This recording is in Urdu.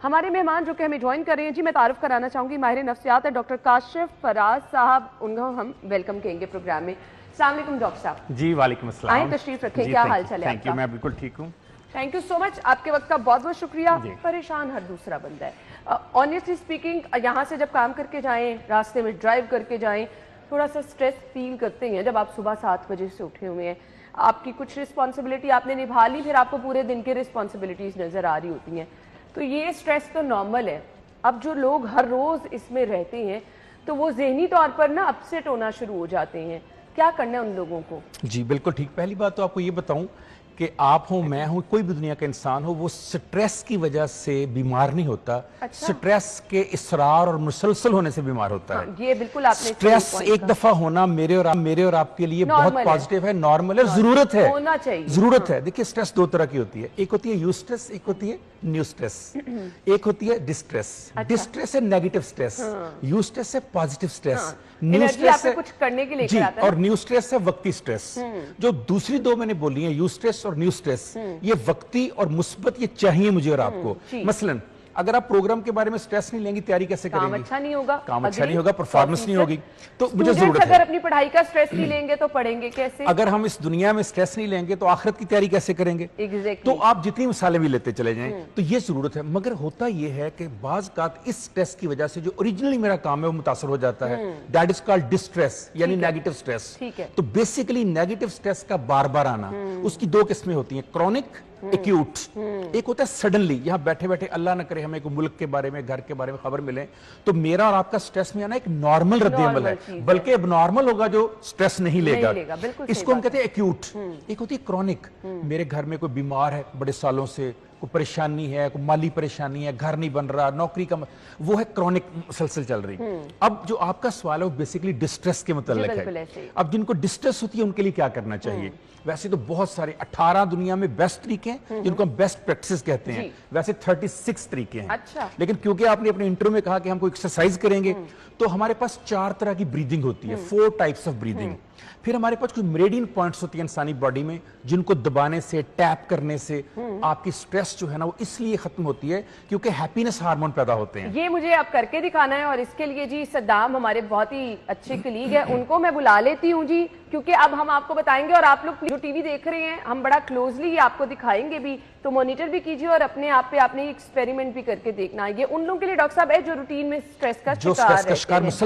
ہمارے مہمان جو کہ ہمیں جوائن کر رہے ہیں جی، میں تعارف کرانا چاہوں گی، ماہر نفسیات ہے ڈاکٹر کاشف فراز صاحب، ان کو ہم ویلکم کہیں گے پروگرام میں۔ السلام علیکم ڈاکٹر صاحب۔ جی وعلیکم السلام، آئیں تشریف رکھیں، کیا حال چال ہے آپ کا؟ میں بالکل ٹھیک ہوں، تھینک یو سو مچ، آپ کے وقت کا بہت بہت شکریہ۔ پریشان ہر دوسرا بندہ ہے، آنیسٹلی اسپیکنگ، یہاں سے جب کام کر کے جائیں، راستے میں ڈرائیو کر کے جائیں، تھوڑا سا سٹریس فیل کرتے ہیں جب آپ صبح 7 بجے سے اٹھے ہوئے ہیں، آپ کی کچھ رسپانسبلٹی آپ نے نبھا لی، پھر آپ کو پورے دن کے رسپانسبلٹیز نظر آ رہی ہوتی ہیں، تو یہ سٹریس تو نارمل ہے۔ اب جو لوگ ہر روز اس میں رہتے ہیں تو وہ ذہنی طور پر نا اپسیٹ ہونا شروع ہو جاتے ہیں، کیا کرنا ہے ان لوگوں کو؟ جی بالکل ٹھیک۔ پہلی بات تو آپ کو یہ بتاؤں کہ آپ ہوں، میں ہوں، کوئی بھی دنیا کا انسان ہو، وہ سٹریس کی وجہ سے بیمار نہیں ہوتا، سٹریس کے اصرار اور مسلسل ہونے سے بیمار ہوتا ہے۔ یہ بالکل آپ نے سٹریس ایک دفعہ ہونا میرے اور آپ کے لیے بہت پازیٹیو ہے، نارمل ہے، ضرورت ہے، ہونا چاہیے، ضرورت ہے۔ دیکھیں سٹریس دو طرح کی ہوتی ہے، ایک ہوتی ہے یو سٹریس، ایک ہوتی ہے نیو سٹریس، ایک ہوتی ہے ڈسٹریس۔ ڈسٹریس ہے نیگیٹو سٹریس، یو سٹریس ہے پازیٹیو سٹریس، نیو سٹریس ہے کچھ کرنے کے لیے جی، اور نیو سٹریس ہے وقتی سٹریس۔ جو دوسری دو میں نے بولی ہیں، یو سٹریس اور نیو سٹریس، یہ وقتی اور مثبت، یہ چاہیے مجھے اور آپ کو۔ مثلاً اگر آپ پروگرام کے بارے میں سٹریس نہیں لیں گی، تیاری کیسے کریں گی؟ کام اچھا نہیں ہوگا، کام اچھا نہیں ہوگا، پرفارمنس نہیں ہوگی، تو مجھے ضرورت ہے۔ اگر اپنی پڑھائی کا سٹریس نہیں لیں گے تو پڑھیں گے کیسے؟ اگر ہم اس دنیا میں سٹریس نہیں لیں گے تو آخرت کی تیاری کیسے کریں گے؟ تو آپ جتنی مثالیں بھی لیتے چلے جائیں، تو یہ ضرورت ہے۔ مگر ہوتا یہ ہے کہ بعض اوقات اس سٹریس کی وجہ سے جو اوریجنلی میرا کام ہے وہ متاثر ہو جاتا ہے، دیٹ از کالڈ ڈسٹریس، یعنی نیگیٹو سٹریس۔ تو بیسیکلی نیگیٹو سٹریس کا بار بار آنا، اس کی دو قسمیں ہوتی ہیں، کرونک، ایکیوٹ۔ ایک ہوتا ہے سڈنلی، یہاں بیٹھے بیٹھے اللہ نہ کرے ہمیں کوئی ملک کے بارے میں، گھر کے بارے میں خبر ملے، تو میرا اور آپ کا سٹریس میں آنا ایک نارمل رد عمل ہے، بلکہ اب نارمل ہوگا جو سٹریس نہیں لے گا، اس کو ہم کہتے ہیں ایکیوٹ۔ ایک ہوتی ہے کرونک، میرے گھر میں کوئی بیمار ہے بڑے سالوں سے، کوئی پریشانی ہے، کوئی مالی پریشانی ہے، گھر نہیں بن رہا، نوکری کا، وہ ہے کرونک، مسلسل چل رہی۔ اب جو آپ کا سوال ہے وہ بیسیکلی ڈسٹریس کے متعلق ہے۔ اب جن کو ڈسٹریس ہوتی ہے ان کے لیے کیا کرنا چاہیے؟ ویسے تو بہت سارے 18 دنیا میں بیسٹ طریقے ہیں جن کو ہم بیسٹ پریکٹسز کہتے ہیں، ویسے 36 طریقے ہیں، لیکن کیونکہ آپ نے اپنے انٹرو میں کہا کہ ہم کوئی ایکسرسائز کریں گے، تو ہمارے پاس 4 طرح کی بریدنگ ہوتی ہے، 4 ٹائپس آف بریدنگ۔ پھر ہمارے پاس کچھ میریڈین پوائنٹس ہوتی ہیں انسانی باڈی میں، جن کو دبانے سے، ٹیپ کرنے سے آپ کی سٹریس جو ہے نا وہ اس لیے ختم ہوتی ہے کیونکہ ہیپینس ہارمون پیدا ہوتے ہیں۔ یہ مجھے اب کر کے دکھانا ہے، اور اس کے لیے جی صدام ہمارے بہت ہی اچھے کلیگ ہیں، ان کو میں بلا لیتی ہوں جی، کیونکہ اب ہم آپ کو بتائیں گے، اور آپ لوگ جو ٹی وی دیکھ رہے ہیں ہم بڑا کلوزلی آپ کو دکھائیں گے بھی، تو مانیٹر بھی کیجیے اور اپنے آپ پہ آپ نے ایکسپیریمنٹ بھی کر کے دیکھنا ہے۔ یہ ان لوگوں کے لیے ڈاکٹر صاحب ہے جو روٹین میں سٹریس کا شکار رہتے ہیں۔